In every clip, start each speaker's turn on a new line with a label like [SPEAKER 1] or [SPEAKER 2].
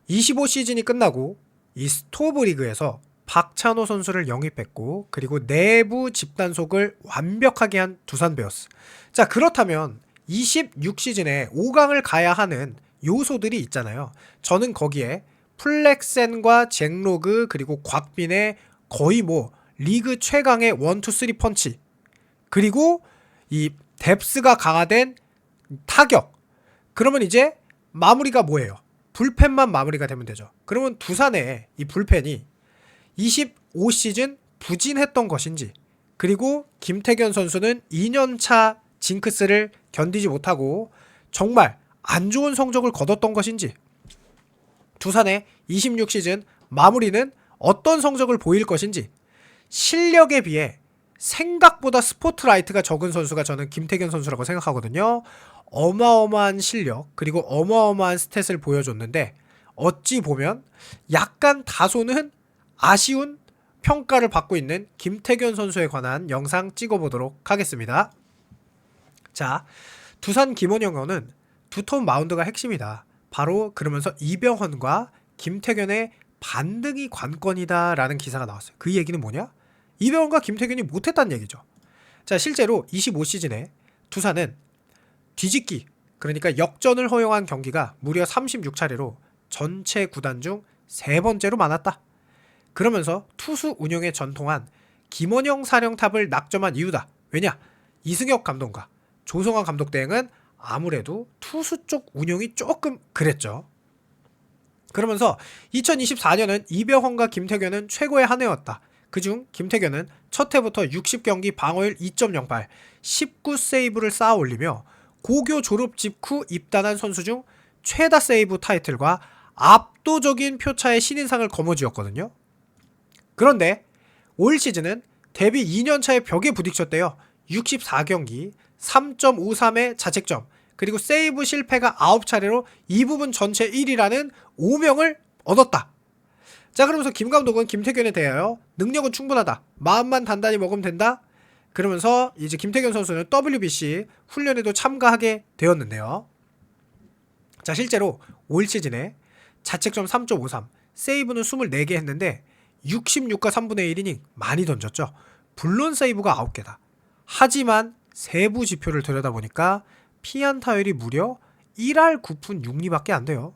[SPEAKER 1] 25 시즌이 끝나고 이 스토브 리그에서 박찬호 선수를 영입했고 그리고 내부 집단속을 완벽하게 한 두산 베어스. 자, 그렇다면 26 시즌에 5강을 가야 하는 요소들이 있잖아요. 저는 거기에 플렉센과 잭로그 그리고 곽빈의 거의 뭐 리그 최강의 1, 2, 3 펀치 그리고 이 뎁스가 강화된 타격. 그러면 이제 마무리가 뭐예요? 불펜만 마무리가 되면 되죠. 그러면 두산의 이 불펜이 25 시즌 부진했던 것인지, 그리고 김태견 선수는 2년차 징크스를 견디지 못하고 정말 안 좋은 성적을 거뒀던 것인지, 두산의 26 시즌 마무리는 어떤 성적을 보일 것인지, 실력에 비해 생각보다 스포트라이트가 적은 선수가 저는 김태견 선수라고 생각하거든요. 어마어마한 실력 그리고 어마어마한 스탯을 보여줬는데 어찌 보면 약간 다소는 아쉬운 평가를 받고 있는 김태견 선수에 관한 영상 찍어보도록 하겠습니다. 자, 두산 김원영은 두터운 마운드가 핵심이다. 바로 그러면서 이병헌과 김태견의 반등이 관건이다 라는 기사가 나왔어요. 그 얘기는 뭐냐? 이병헌과 김태균이 못했다는 얘기죠. 자, 실제로 25 시즌에 두산은 뒤집기, 그러니까 역전을 허용한 경기가 무려 36차례로 전체 구단 중 세 번째로 많았다. 그러면서 투수 운영에 전통한 김원영 사령탑을 낙점한 이유다. 왜냐? 이승엽 감독과 조성환 감독 대행은 아무래도 투수 쪽 운영이 조금 그랬죠. 그러면서 2024년은 이병헌과 김태균은 최고의 한 해였다. 그중 김태균은 첫 해부터 60경기 방어율 2.08, 19세이브를 쌓아 올리며 고교 졸업 직후 입단한 선수 중 최다 세이브 타이틀과 압도적인 표차의 신인상을 거머쥐었거든요. 그런데 올 시즌은 데뷔 2년차의 벽에 부딪혔대요. 64경기, 3.53의 자책점, 그리고 세이브 실패가 9차례로 이 부분 전체 1위라는 오명을 얻었다. 자, 그러면서 김 감독은 김태균에 대하여 능력은 충분하다. 마음만 단단히 먹으면 된다. 그러면서 이제 김태균 선수는 WBC 훈련에도 참가하게 되었는데요. 자, 실제로 올 시즌에 자책점 3.53, 세이브는 24개 했는데 66과 3분의 1이닝 많이 던졌죠. 물론 세이브가 9개다. 하지만 세부 지표를 들여다보니까 피안타율이 무려 1할 9푼 6리밖에 안 돼요.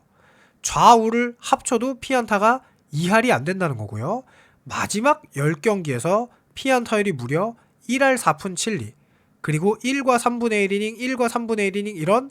[SPEAKER 1] 좌우를 합쳐도 피안타가 2할이 안 된다는 거고요. 마지막 10경기에서 피안타율이 무려 1할 4푼 7리, 그리고 1과 3분의 1이닝, 1과 3분의 1이닝 이런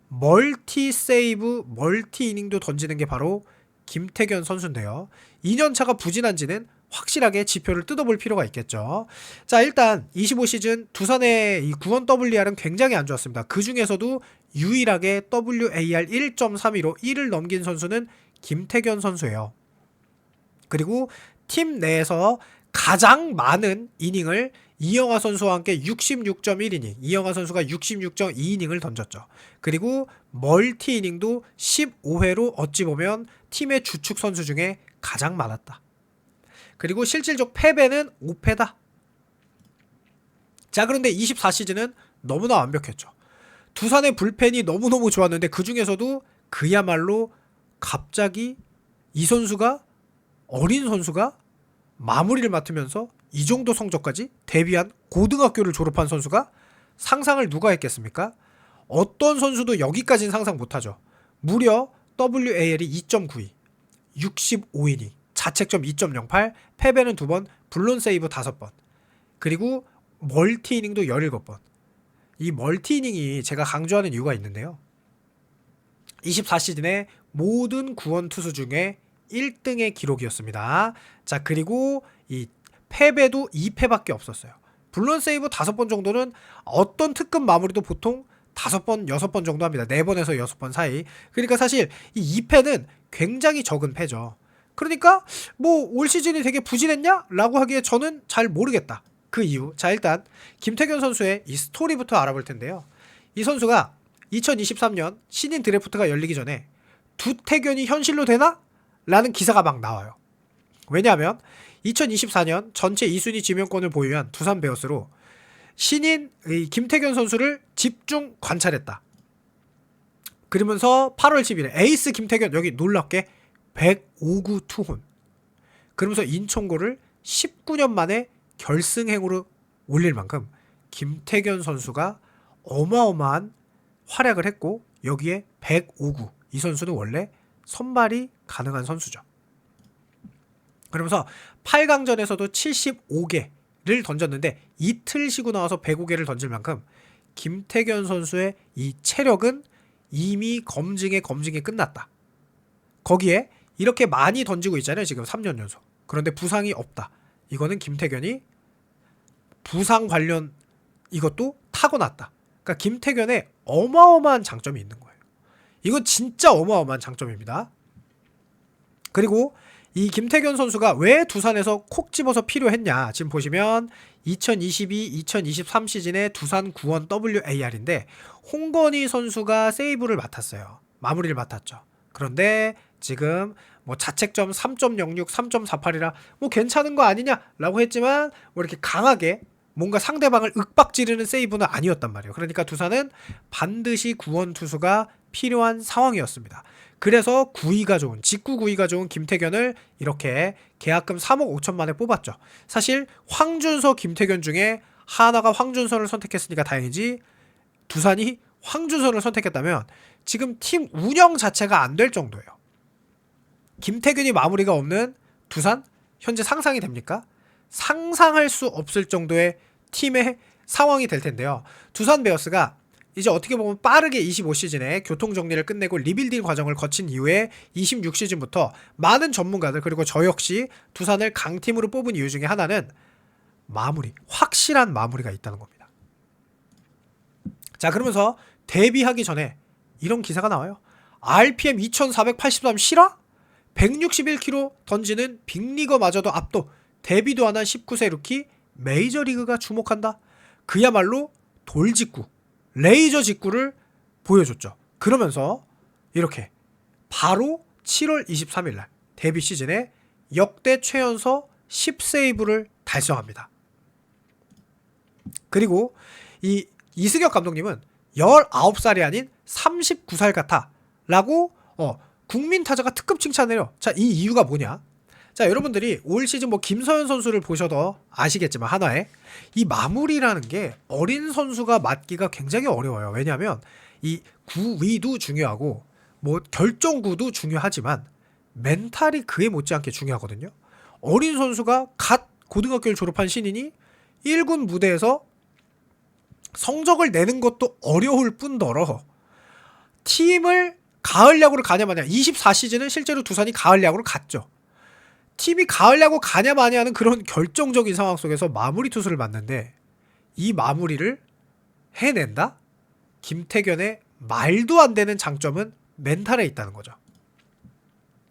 [SPEAKER 1] 멀티 세이브, 멀티 이닝도 던지는 게 바로 김태견 선수인데요. 2년차가 부진한지는 확실하게 지표를 뜯어볼 필요가 있겠죠. 자, 일단 25 시즌 두산의 이 구원 WR은 굉장히 안 좋았습니다. 그 중에서도 유일하게 WAR 1.32로 1을 넘긴 선수는 김태견 선수예요. 그리고 팀 내에서 가장 많은 이닝을 이영하 선수와 함께 66.1이닝, 이영하 선수가 66.2이닝을 던졌죠. 그리고 멀티 이닝도 15회로 어찌 보면 팀의 주축 선수 중에 가장 많았다. 그리고 실질적 패배는 5패다. 자, 그런데 24 시즌은 너무나 완벽했죠. 두산의 불펜이 너무너무 좋았는데 그 중에서도 그야말로 갑자기 이 선수가, 어린 선수가 마무리를 맡으면서 이 정도 성적까지 데뷔한, 고등학교를 졸업한 선수가, 상상을 누가 했겠습니까? 어떤 선수도 여기까지는 상상 못하죠. 무려 WAL이 2.92, 65이닝, 자책점 2.08, 패배는 2번, 블론 세이브 5번, 그리고 멀티 이닝도 17번. 이 멀티 이닝이 제가 강조하는 이유가 있는데요. 24 시즌의 모든 구원 투수 중에 1등의 기록이었습니다. 자, 그리고 이 패배도 2패밖에 없었어요. 블론 세이브 5번 정도는 어떤 특급 마무리도 보통 5번, 6번 정도 합니다. 4번에서 6번 사이. 그러니까 사실 이 2패는 굉장히 적은 패죠. 그러니까 뭐 올 시즌이 되게 부진했냐? 라고 하기에 저는 잘 모르겠다. 그 이유. 자, 일단 김태균 선수의 이 스토리부터 알아볼 텐데요. 이 선수가 2023년 신인 드래프트가 열리기 전에 두태견이 현실로 되나? 라는 기사가 막 나와요. 왜냐하면 2024년 전체 2순위 지명권을 보유한 두산 베어스로 신인 김태견 선수를 집중 관찰했다. 그러면서 8월 10일에 에이스 김태견, 여기 놀랍게 105구 투혼. 그러면서 인천고를 19년 만에 결승행으로 올릴 만큼 김태견 선수가 어마어마한 활약을 했고, 여기에 105구. 이 선수는 원래 선발이 가능한 선수죠. 그러면서 8강전에서도 75개를 던졌는데 이틀 쉬고 나와서 105개를 던질 만큼 김태견 선수의 이 체력은 이미 검증에 끝났다. 거기에 이렇게 많이 던지고 있잖아요. 지금 3년 연속. 그런데 부상이 없다. 이거는 김태견이 부상 관련 이것도 타고났다. 그러니까 김태견의 어마어마한 장점이 있는 거예요. 이건 진짜 어마어마한 장점입니다. 그리고 이 김태견 선수가 왜 두산에서 콕 집어서 필요했냐. 지금 보시면 2022-2023 시즌에 두산 구원 WAR인데 홍건희 선수가 세이브를 맡았어요. 마무리를 맡았죠. 그런데 지금 뭐 자책점 3.06, 3.48이라 뭐 괜찮은 거 아니냐라고 했지만 뭐 이렇게 강하게 뭔가 상대방을 윽박지르는 세이브는 아니었단 말이에요. 그러니까 두산은 반드시 구원 투수가 필요한 상황이었습니다. 그래서 직구 구위가 좋은 김태견을 이렇게 계약금 3억 5천만에 뽑았죠. 사실 황준서, 김태견 중에 하나가 황준서를 선택했으니까 다행이지, 두산이 황준서를 선택했다면 지금 팀 운영 자체가 안 될 정도예요. 김태균이 마무리가 없는 두산? 현재 상상이 됩니까? 상상할 수 없을 정도의 팀의 상황이 될 텐데요. 두산 베어스가 이제 어떻게 보면 빠르게 25시즌에 교통정리를 끝내고 리빌딩 과정을 거친 이후에 26시즌부터 많은 전문가들 그리고 저 역시 두산을 강팀으로 뽑은 이유 중에 하나는 확실한 마무리가 있다는 겁니다. 자, 그러면서 데뷔하기 전에 이런 기사가 나와요. RPM 2483 실화? 161km 던지는 빅리거마저도 압도. 데뷔도 안 한 19세 루키 메이저리그가 주목한다. 그야말로 돌직구, 레이저 직구를 보여줬죠. 그러면서 이렇게 바로 7월 23일날 데뷔 시즌에 역대 최연소 10세이브를 달성합니다. 그리고 이 이승엽 감독님은 19살이 아닌 39살 같아 라고 국민 타자가 특급 칭찬해요. 자, 이 이유가 뭐냐? 자, 여러분들이 올 시즌 뭐 김서현 선수를 보셔도 아시겠지만 한화에 이 마무리라는 게 어린 선수가 맡기가 굉장히 어려워요. 왜냐하면 이 구위도 중요하고 뭐 결정구도 중요하지만 멘탈이 그에 못지않게 중요하거든요. 어린 선수가 갓 고등학교를 졸업한 신인이 1군 무대에서 성적을 내는 것도 어려울 뿐더러 팀을 가을 야구를 가냐 마냐, 24시즌은 실제로 두산이 가을 야구를 갔죠. 팀이 가을 야구 가냐 마냐는 그런 결정적인 상황 속에서 마무리 투수를 맡는데 이 마무리를 해낸다? 김태견의 말도 안 되는 장점은 멘탈에 있다는 거죠.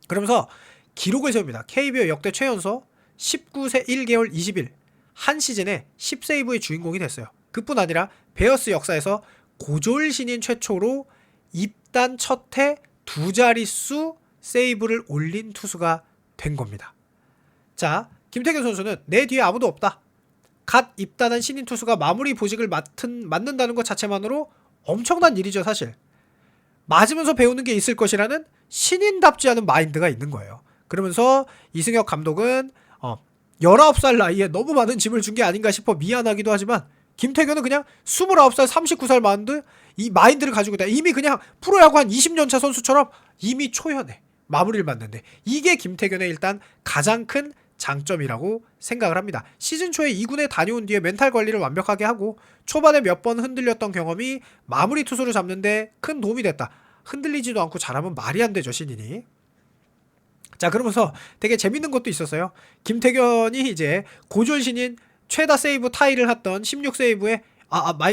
[SPEAKER 1] 그러면서 기록을 세웁니다. KBO 역대 최연소 19세 1개월 20일 한 시즌에 10세이브의 주인공이 됐어요. 그뿐 아니라 베어스 역사에서 고졸 신인 최초로 입단 첫해 두 자릿수 세이브를 올린 투수가 된 겁니다. 자, 김태균 선수는 내 뒤에 아무도 없다. 갓 입단한 신인 투수가 마무리 보직을 맡는다는 것 자체만으로 엄청난 일이죠, 사실. 맞으면서 배우는 게 있을 것이라는 신인답지 않은 마인드가 있는 거예요. 그러면서 이승엽 감독은 19살 나이에 너무 많은 짐을 준 게 아닌가 싶어 미안하기도 하지만 김태균은 그냥 29살, 39살 이 마인드를 가지고 있다. 이미 그냥 프로야구 한 20년차 선수처럼 이미 초연해. 마무리를 맡는데 이게 김태균의 일단 가장 큰 장점이라고 생각을 합니다. 시즌 초에 2군에 다녀온 뒤에 멘탈 관리를 완벽하게 하고 초반에 몇 번 흔들렸던 경험이 마무리 투수를 잡는데 큰 도움이 됐다. 흔들리지도 않고 잘하면 말이 안 되죠, 신인이. 자, 그러면서 되게 재밌는 것도 있었어요. 김태견이 이제 고졸 신인 최다 세이브 타이를 했던 16세이브에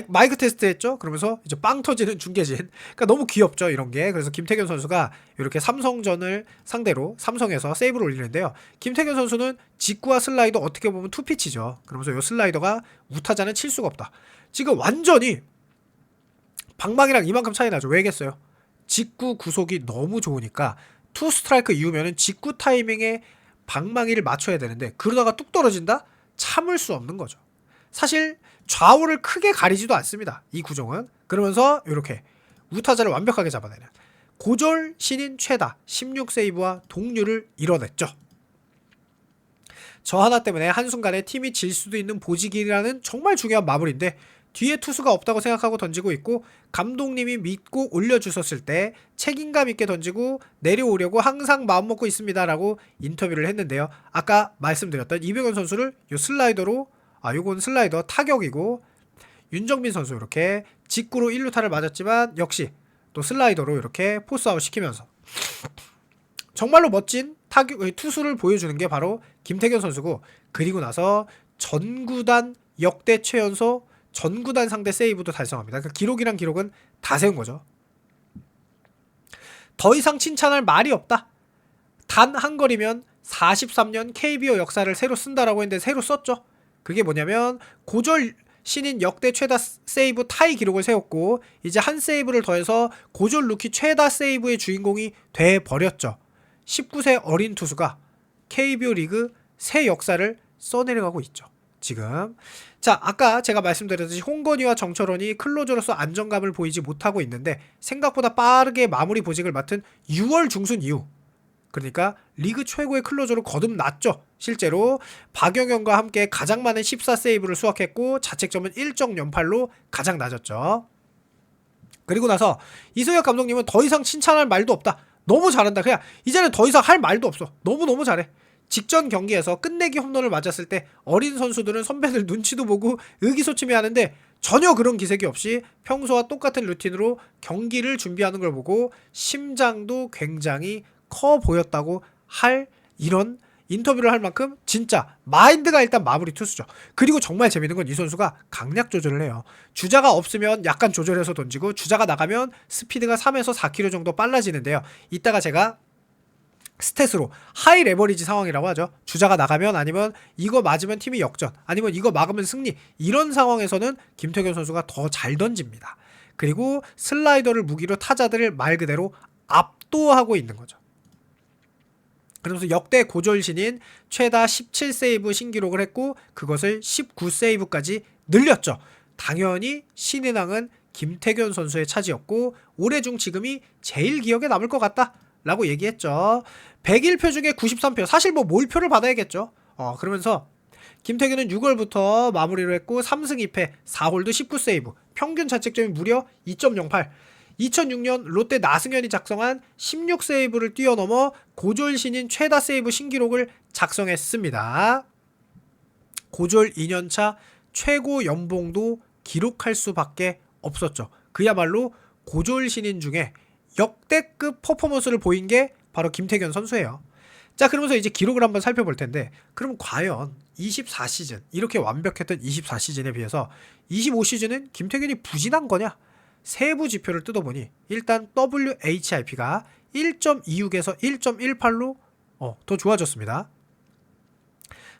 [SPEAKER 1] 마이크 테스트 했죠? 그러면서 이제 빵 터지는 중계진. 그러니까 너무 귀엽죠, 이런 게. 그래서 김태견 선수가 이렇게 삼성전을 상대로 삼성에서 세이브를 올리는데요. 김태견 선수는 직구와 슬라이더 어떻게 보면 투피치죠. 그러면서 이 슬라이더가 우타자는 칠 수가 없다. 지금 완전히 방망이랑 이만큼 차이 나죠. 왜겠어요? 직구 구속이 너무 좋으니까 투 스트라이크 이후면은 직구 타이밍에 방망이를 맞춰야 되는데 그러다가 뚝 떨어진다? 참을 수 없는 거죠. 사실 좌우를 크게 가리지도 않습니다, 이 구종은. 그러면서 이렇게 우타자를 완벽하게 잡아내는 고졸 신인 최다 16세이브와 동률을 이뤄냈죠. 저 하나 때문에 한순간에 팀이 질 수도 있는 보직이라는 정말 중요한 마무리인데 뒤에 투수가 없다고 생각하고 던지고 있고 감독님이 믿고 올려주셨을 때 책임감 있게 던지고 내려오려고 항상 마음먹고 있습니다 라고 인터뷰를 했는데요. 아까 말씀드렸던 이병헌 선수를 요 슬라이더로 요건 슬라이더 타격이고 윤정빈 선수 이렇게 직구로 1루타를 맞았지만 역시 또 슬라이더로 이렇게 포스아웃 시키면서 정말로 멋진 투수를 보여주는 게 바로 김태균 선수고, 그리고 나서 전구단 역대 최연소 전구단 상대 세이브도 달성합니다. 그러니까 기록이란 기록은 다 세운 거죠. 더 이상 칭찬할 말이 없다. 단 한 거리면 43년 KBO 역사를 새로 쓴다라고 했는데 새로 썼죠. 그게 뭐냐면 고졸 신인 역대 최다 세이브 타이 기록을 세웠고 이제 한 세이브를 더해서 고졸 루키 최다 세이브의 주인공이 돼버렸죠. 19세 어린 투수가 KBO 리그 새 역사를 써내려가고 있죠. 지금 자, 아까 제가 말씀드렸듯이 홍건희와 정철원이 클로저로서 안정감을 보이지 못하고 있는데 생각보다 빠르게 마무리 보직을 맡은 6월 중순 이후, 그러니까 리그 최고의 클로저로 거듭났죠. 실제로 박영현과 함께 가장 많은 14세이브를 수확했고 자책점은 1.08로 가장 낮았죠. 그리고 나서 이소혁 감독님은 더 이상 칭찬할 말도 없다. 너무 잘한다. 그냥 이제는 더 이상 할 말도 없어. 너무너무 잘해. 직전 경기에서 끝내기 홈런을 맞았을 때 어린 선수들은 선배들 눈치도 보고 의기소침해하는데 전혀 그런 기색이 없이 평소와 똑같은 루틴으로 경기를 준비하는 걸 보고 심장도 굉장히 커 보였다고 할 이런 인터뷰를 할 만큼 진짜 마인드가 일단 마무리 투수죠. 그리고 정말 재밌는 건 이 선수가 강약 조절을 해요. 주자가 없으면 약간 조절해서 던지고 주자가 나가면 스피드가 3에서 4km 정도 빨라지는데요. 이따가 제가 스탯으로 하이 레버리지 상황이라고 하죠. 주자가 나가면 아니면 이거 맞으면 팀이 역전 아니면 이거 막으면 승리, 이런 상황에서는 김태균 선수가 더 잘 던집니다. 그리고 슬라이더를 무기로 타자들을 말 그대로 압도하고 있는 거죠. 그러면서 역대 고졸 신인 최다 17세이브 신기록을 했고 그것을 19세이브까지 늘렸죠. 당연히 신인왕은 김태균 선수의 차지였고 올해 중 지금이 제일 기억에 남을 것 같다 라고 얘기했죠. 101표 중에 93표, 사실 뭐 몰표를 받아야겠죠. 그러면서 김태균은 6월부터 마무리를 했고 3승 2패 4홀드 19세이브, 평균 자책점이 무려 2.08. 2006년 롯데 나승현이 작성한 16세이브를 뛰어넘어 고졸 신인 최다 세이브 신기록을 작성했습니다. 고졸 2년차 최고 연봉도 기록할 수밖에 없었죠. 그야말로 고졸 신인 중에 역대급 퍼포먼스를 보인 게 바로 김태균 선수예요. 자, 그러면서 이제 기록을 한번 살펴볼 텐데, 그럼 과연 24시즌 이렇게 완벽했던 24시즌에 비해서 25시즌은 김태균이 부진한 거냐? 세부 지표를 뜯어보니 일단 WHIP가 1.26에서 1.18로 더 좋아졌습니다.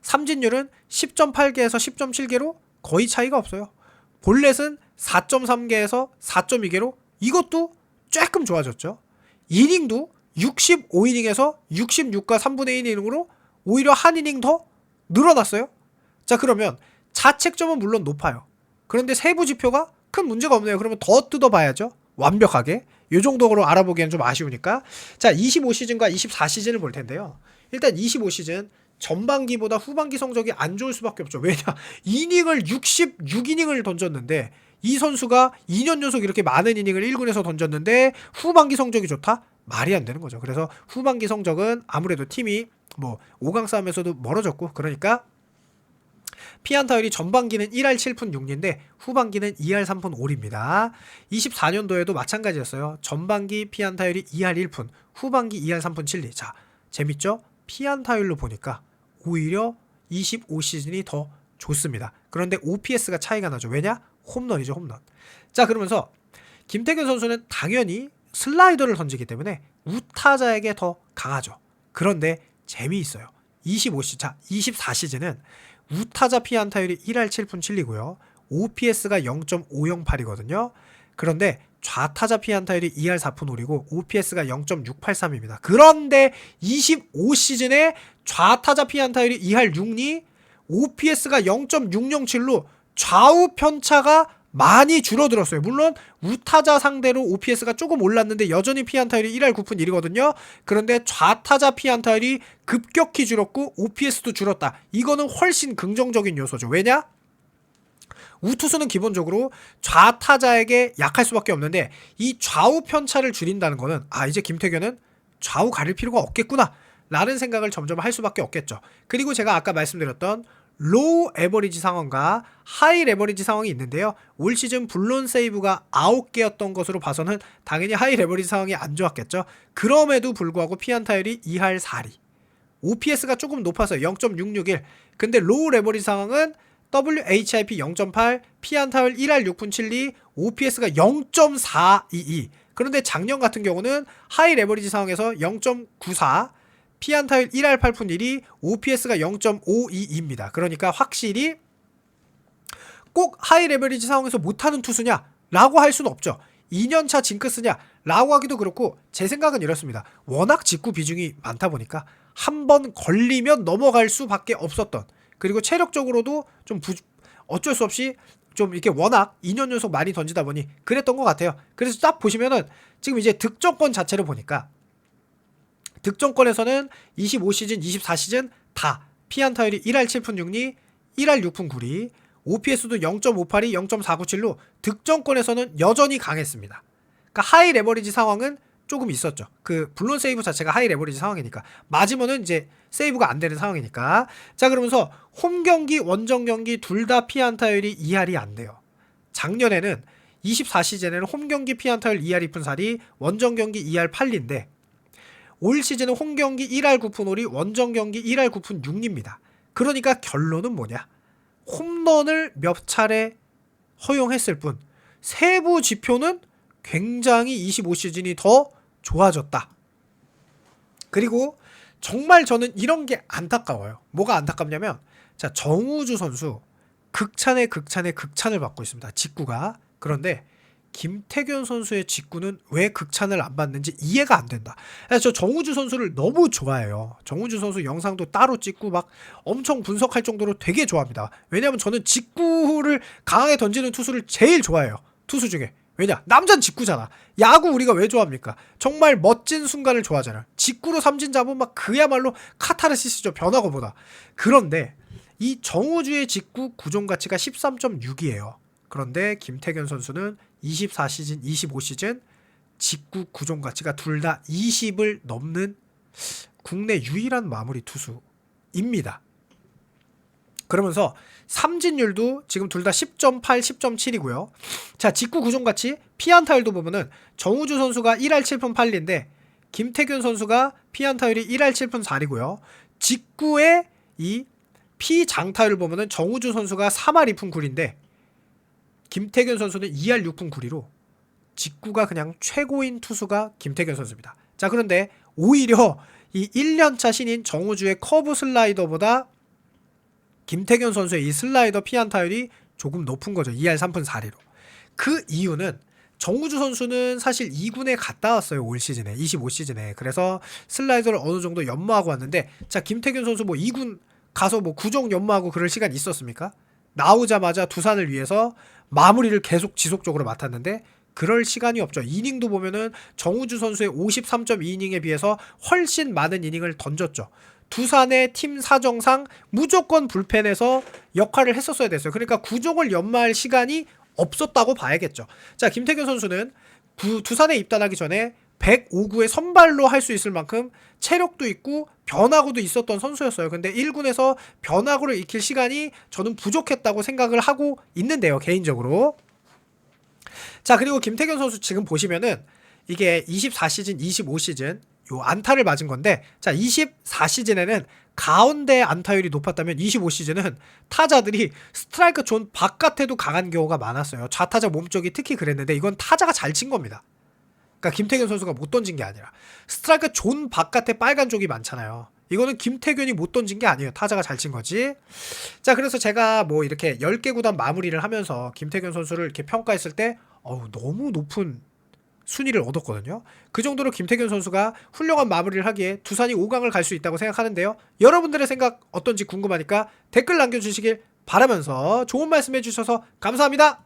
[SPEAKER 1] 삼진율은 10.8개에서 10.7개로 거의 차이가 없어요. 볼넷은 4.3개에서 4.2개로 이것도 조금 좋아졌죠. 이닝도 65이닝에서 66과 3분의 1 이닝으로 오히려 한 이닝 더 늘어났어요. 자, 그러면 자책점은 물론 높아요. 그런데 세부 지표가 큰 문제가 없네요. 그러면 더 뜯어봐야죠. 완벽하게. 이 정도로 알아보기엔 좀 아쉬우니까. 자, 25시즌과 24시즌을 볼 텐데요. 일단 25시즌 전반기보다 후반기 성적이 안 좋을 수밖에 없죠. 왜냐? 이닝을 66이닝을 던졌는데 이 선수가 2년 연속 이렇게 많은 이닝을 1군에서 던졌는데 후반기 성적이 좋다? 말이 안 되는 거죠. 그래서 후반기 성적은 아무래도 팀이 뭐 5강 싸움에서도 멀어졌고, 그러니까 피안타율이 전반기는 1할 7푼 6리인데 후반기는 2할 3푼 5리입니다. 24년도에도 마찬가지였어요. 전반기 피안타율이 2할 1푼, 후반기 2할 3푼 7리. 자, 재밌죠? 피안타율로 보니까 오히려 25시즌이 더 좋습니다. 그런데 OPS가 차이가 나죠. 왜냐? 홈런이죠, 홈런. 자, 그러면서 김태균 선수는 당연히 슬라이더를 던지기 때문에 우타자에게 더 강하죠. 그런데 재미있어요. 24시즌은 우타자 피안타율이 1할 7푼 7리고요. OPS가 0.508이거든요. 그런데 좌타자 피안타율이 2할 4푼 5리고 OPS가 0.683입니다. 그런데 25시즌에 좌타자 피안타율이 2할 6리, OPS가 0.607로 좌우 편차가 많이 줄어들었어요. 물론 우타자 상대로 OPS가 조금 올랐는데 여전히 피안타율이 1할 9푼 1이거든요. 그런데 좌타자 피안타율이 급격히 줄었고 OPS도 줄었다. 이거는 훨씬 긍정적인 요소죠. 왜냐? 우투수는 기본적으로 좌타자에게 약할 수밖에 없는데 이 좌우 편차를 줄인다는 거는 이제 김태균은 좌우 가릴 필요가 없겠구나 라는 생각을 점점 할 수밖에 없겠죠. 그리고 제가 아까 말씀드렸던 로우 에버리지 상황과 하이 레버리지 상황이 있는데요. 올 시즌 블론 세이브가 9개였던 것으로 봐서는 당연히 하이 레버리지 상황이 안 좋았겠죠. 그럼에도 불구하고 피안타율이 2할 4리, OPS가 조금 높았어요. 0.661. 근데 로우 레버리지 상황은 WHIP 0.8, 피안타율 1할 6푼 7리, OPS가 0.422. 그런데 작년 같은 경우는 하이 레버리지 상황에서 0.94, 피안타율 1할 8푼 1이, OPS가 0.522입니다. 그러니까 확실히 꼭 하이 레버리지 상황에서 못하는 투수냐? 라고 할 수는 없죠. 2년차 징크스냐? 라고 하기도 그렇고 제 생각은 이렇습니다. 워낙 직구 비중이 많다 보니까 한 번 걸리면 넘어갈 수밖에 없었던, 그리고 체력적으로도 좀 어쩔 수 없이 좀 이렇게 워낙 2년 연속 많이 던지다 보니 그랬던 것 같아요. 그래서 딱 보시면은 지금 이제 득점권 자체를 보니까 득점권에서는 25시즌, 24시즌 다 피안타율이 1할 7푼 6리, 1할 6푼 9리, OPS도 0.582, 0.497로 득점권에서는 여전히 강했습니다. 그러니까 하이 레버리지 상황은 조금 있었죠. 그 블론 세이브 자체가 하이 레버리지 상황이니까 맞으면은 이제 세이브가 안 되는 상황이니까. 자, 그러면서 홈 경기, 원정 경기 둘 다 피안타율이 2할이 안 돼요. 작년에는 24시즌에는 홈 경기 피안타율 2할 2푼 4리, 원정 경기 2할 8리인데 올 시즌은 홈 경기 1할 9푼 5리, 원정 경기 1할 9푼 6리입니다. 그러니까 결론은 뭐냐? 홈런을 몇 차례 허용했을 뿐 세부 지표는 굉장히 25시즌이 더 좋아졌다. 그리고 정말 저는 이런 게 안타까워요. 뭐가 안타깝냐면, 자, 정우주 선수 극찬의 극찬을 받고 있습니다. 직구가. 그런데 김태균 선수의 직구는 왜 극찬을 안 받는지 이해가 안 된다. 저 정우주 선수를 너무 좋아해요. 정우주 선수 영상도 따로 찍고 막 엄청 분석할 정도로 되게 좋아합니다. 왜냐하면 저는 직구를 강하게 던지는 투수를 제일 좋아해요. 투수 중에. 왜냐? 남자는 직구잖아. 야구 우리가 왜 좋아합니까? 정말 멋진 순간을 좋아하잖아. 직구로 삼진 잡으면 막 그야말로 카타르시스죠. 변화고보다. 그런데 이 정우주의 직구 구종 가치가 13.6이에요. 그런데 김태균 선수는 24시즌, 25시즌 직구 구종 가치가 둘 다 20을 넘는 국내 유일한 마무리 투수입니다. 그러면서 삼진율도 지금 둘 다 10.8, 10.7이고요. 자, 직구 구종 가치 피안타율도 보면은 정우주 선수가 1할 7푼 8리인데 김태균 선수가 피안타율이 1할 7푼 4리고요. 직구의 이 피장타율을 보면은 정우주 선수가 3할 2푼 9리인데 김태균 선수는 2할 6푼 9리로 직구가 그냥 최고인 투수가 김태균 선수입니다. 자, 그런데 오히려 이 1년차 신인 정우주의 커브 슬라이더보다 김태균 선수의 이 슬라이더 피안타율이 조금 높은 거죠. 2할 3푼 4리로. 그 이유는 정우주 선수는 사실 2군에 갔다 왔어요. 올 시즌에. 25시즌에. 그래서 슬라이더를 어느 정도 연마하고 왔는데, 자, 김태균 선수 뭐 2군 가서 뭐 구종 연마하고 그럴 시간 있었습니까? 나오자마자 두산을 위해서 마무리를 계속 지속적으로 맡았는데 그럴 시간이 없죠. 이닝도 보면은 정우주 선수의 53.2이닝에 비해서 훨씬 많은 이닝을 던졌죠. 두산의 팀 사정상 무조건 불펜에서 역할을 했었어야 됐어요. 그러니까 구종을 연마할 시간이 없었다고 봐야겠죠. 자, 김태균 선수는 두산에 입단하기 전에 105구에 선발로 할 수 있을 만큼 체력도 있고 변화구도 있었던 선수였어요. 근데 1군에서 변화구를 익힐 시간이 저는 부족했다고 생각을 하고 있는데요, 개인적으로. 자, 그리고 김태균 선수 지금 보시면은 이게 24시즌, 25시즌 요 안타를 맞은 건데, 자, 24시즌에는 가운데 안타율이 높았다면 25시즌은 타자들이 스트라이크 존 바깥에도 강한 경우가 많았어요. 좌타자 몸쪽이 특히 그랬는데 이건 타자가 잘 친 겁니다. 그러니까 김태균 선수가 못 던진 게 아니라 스트라이크 존 바깥에 빨간 쪽이 많잖아요. 이거는 김태균이 못 던진 게 아니에요. 타자가 잘 친 거지. 자, 그래서 제가 뭐 이렇게 10개 구단 마무리를 하면서 김태균 선수를 이렇게 평가했을 때 너무 높은 순위를 얻었거든요. 그 정도로 김태균 선수가 훌륭한 마무리를 하기에 두산이 5강을 갈 수 있다고 생각하는데요. 여러분들의 생각 어떤지 궁금하니까 댓글 남겨주시길 바라면서 좋은 말씀 해주셔서 감사합니다.